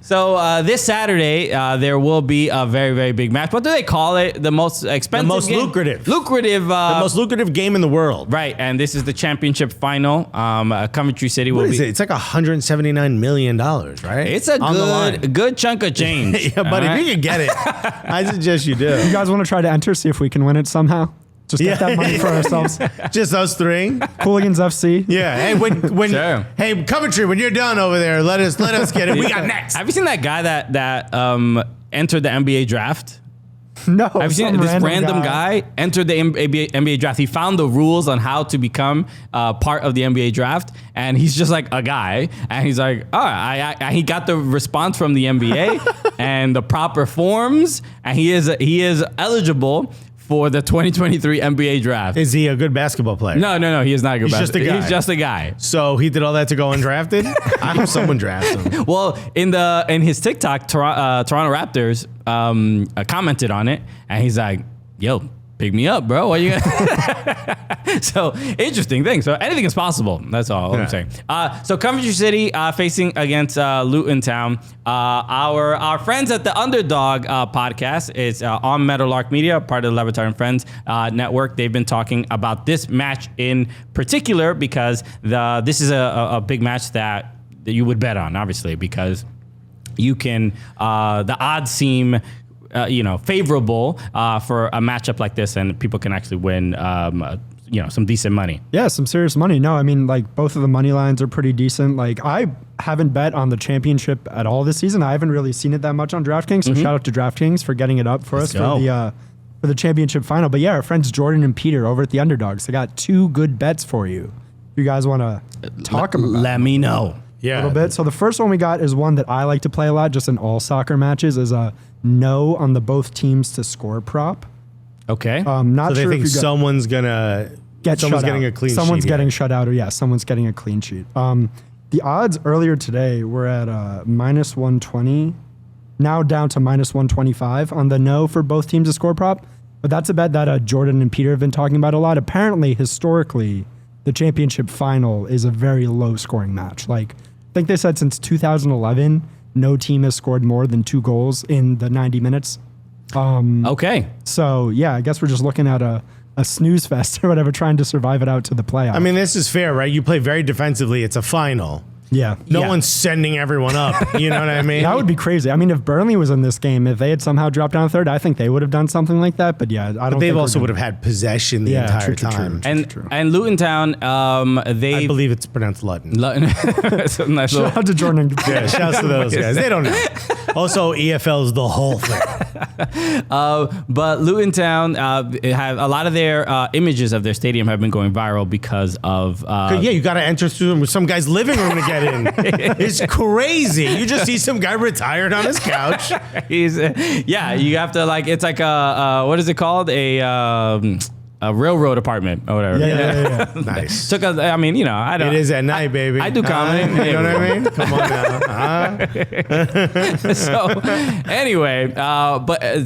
So this Saturday, there will be a very, very big match. What do they call it? The most expensive, the most game? lucrative, the most lucrative game in the world. Right, and this is the championship final. Coventry City will What be. is it? It's like $179 million, right? It's a good chunk of change. Yeah, buddy, if you can get it, I suggest you do. You guys want to try to enter, see if we can win it somehow? Just get that money for ourselves. Just us three. Cooligans FC. Yeah. Hey, when Sure. hey Coventry, when you're done over there, let us get it. We got next. Have you seen that guy that entered the NBA draft? No. Have you seen this random guy entered the NBA draft? He found the rules on how to become part of the NBA draft, and he's just like a guy, and he's like, oh, he got the response from the NBA and the proper forms, and he is eligible for the 2023 NBA draft. Is he a good basketball player? No, he is not a good He's just a guy. He's just a guy. So he did all that to go undrafted? I hope someone drafts him. Well, in his TikTok, Toronto Raptors commented on it, and he's like, "Yo, pick me up, bro. What you gonna?" So interesting thing. So anything is possible. That's all I'm saying. So Coventry City facing against Luton Town. Our friends at the Underdog podcast is on Meadowlark Media, part of the Levitar and Friends network. They've been talking about this match in particular because this is a big match that you would bet on, obviously, because you can the odds seem favorable for a matchup like this, and people can actually win some decent money. Yeah, some serious money. No, I mean, like, both of the money lines are pretty decent. Like, I haven't bet on the championship at all this season. I haven't really seen it that much on DraftKings, so shout out to DraftKings for getting it up for us for the championship final. But yeah, our friends Jordan and Peter over at the Underdogs, they got two good bets for you. If you guys want to talk about let me know. Yeah, a little bit. So the first one we got is one that I like to play a lot, just in all soccer matches, is a no on the both teams to score prop. Okay. Not so they sure think if someone's getting a clean sheet. Someone's getting shut out, or someone's getting a clean sheet. The odds earlier today were at minus 120, now down to minus 125 on the no for both teams to score prop. But that's a bet that Jordan and Peter have been talking about a lot. Apparently, historically, the championship final is a very low scoring match. Like, I think they said since 2011, no team has scored more than 2 goals in the 90 minutes. Okay. So, yeah, I guess we're just looking at a snooze fest or whatever, trying to survive it out to the playoffs. I mean, this is fair, right? You play very defensively. It's a final. Yeah. No one's sending everyone up. You know what I mean? That would be crazy. I mean, if Burnley was in this game, if they had somehow dropped down third, I think they would have done something like that. But yeah, I don't. But they also would have had possession the entire time. And Luton Town, I believe it's pronounced Luton. Shout out to Jordan. Yeah, shouts to those guys. They don't know. Also, EFL is the whole thing. But Luton Town have a lot of their images of their stadium have been going viral because of. You got to enter through some guy's living room to get in. It's crazy. You just see some guy retired on his couch. You have to it's like what is it called? A railroad apartment or whatever. Yeah. Nice. Took us. I mean, I don't. It is at night, baby. I do comedy. You know what I mean? Come on now. So anyway,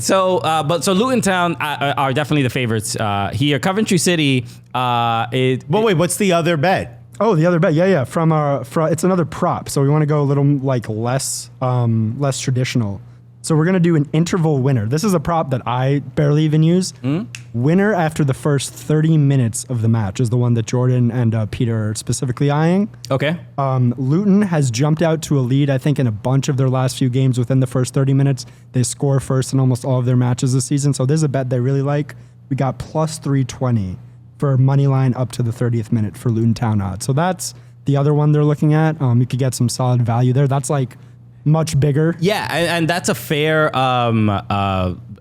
so Luton Town are definitely the favorites here. Coventry City. Wait, what's the other bet? Oh, the other bet, yeah. From it's another prop, so we want to go a little less traditional. So we're gonna do an interval winner. This is a prop that I barely even use. Winner after the first 30 minutes of the match is the one that Jordan and Peter are specifically eyeing. Okay. Luton has jumped out to a lead, I think, in a bunch of their last few games within the first 30 minutes. They score first in almost all of their matches this season. So there's a bet they really like. We got plus 320. For money line up to the 30th minute for Luton Town odds. So that's the other one they're looking at. You could get some solid value there. That's much bigger. Yeah, and that's a fair.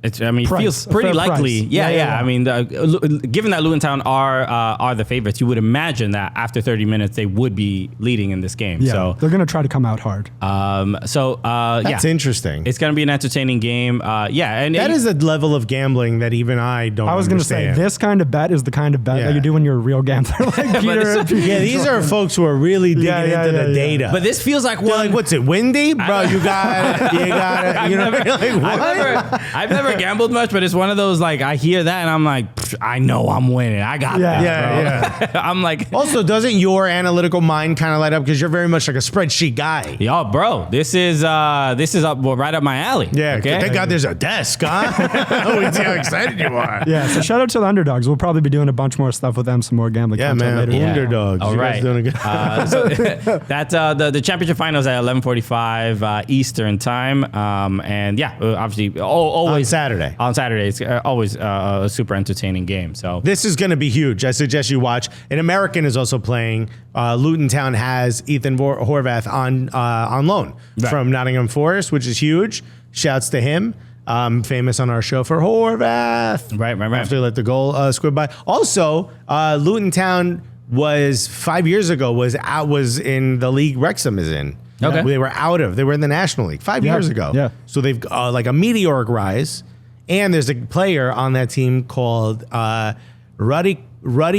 It feels pretty likely. Price. Yeah. I mean, given that Luton Town are the favorites, you would imagine that after 30 minutes they would be leading in this game. Yeah, so they're going to try to come out hard. That's interesting. It's going to be an entertaining game. And that is a level of gambling that even I don't. I was going to say this kind of bet is the kind of bet that you do when you're a real gambler, like Peter. These are folks who are really digging into the data. But this feels like one. Like, what's it? Windy, bro? You got it. You know, I've never never gambled much, but it's one of those like I hear that and I'm like, I know I'm winning. I got Yeah. that, bro. I'm like, Also, doesn't your analytical mind kind of light up because you're very much like a spreadsheet guy? yo, bro, this is up right up my alley. Yeah. Okay. Thank God there's a desk, huh? We see how excited you are. Yeah, so shout out to the Underdogs. We'll probably be doing a bunch more stuff with them, some more gambling Yeah, content man. later. Yeah. Underdogs. All You guys right. doing a good. So that's the championship finals at 11:45 Eastern time. And yeah, obviously always Saturday. On Saturday, it's always a super entertaining game. So This is going to be huge. I suggest you watch. An American is also playing. Luton Town has Ethan Horvath on loan Right. from Nottingham Forest, which is huge. Shouts to him. Famous on our show for Horvath. Right. After he let the goal squib by. Also, Luton Town was 5 years ago was in the league Wrexham is in. Okay. They were in the National League 5 years ago. Yeah. So they've like a meteoric rise. And there's a player on that team called Ruddy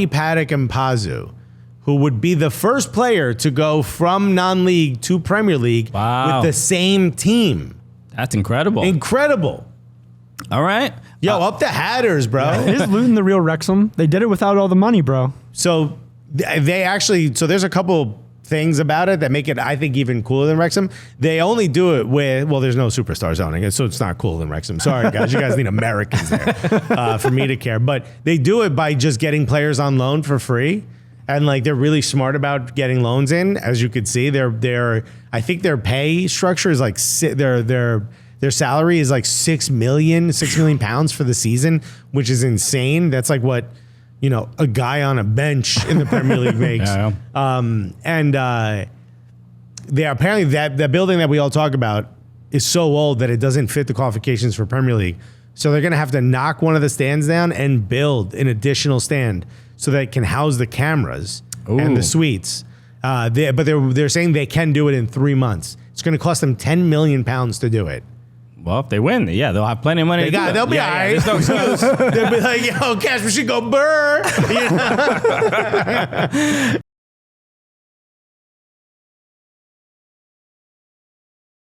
Paddock Mpazu, who would be the first player to go from non-league to Premier League Wow. with the same team. that's incredible. Incredible. All right. Yo, up the Hatters, bro. Is Luton the real Wrexham? They did it without all the money, bro. So they actually, so there's a couple things about it that make it, I think, even cooler than Wrexham. They only do it with, well, there's no superstars owning it, so it's not cooler than Wrexham. Sorry, guys. You guys need Americans there for me to care. But they do it by just getting players on loan for free. And like they're really smart about getting loans in. As you could see, I think their pay structure is like their salary is like 6 million pounds for the season, which is insane. That's like what, a guy on a bench in the Premier League makes. Yeah. They apparently that building that we all talk about is so old that it doesn't fit the qualifications for Premier League. So they're going to have to knock one of the stands down and build an additional stand so that it can house the cameras and the suites. But they're saying they can do it in 3 months. It's going to cost them £10 million to do it. Well, if they win, yeah, they'll have plenty of money. They'll be all right. There's no excuse. They'll be like, yo, cash machine go burr.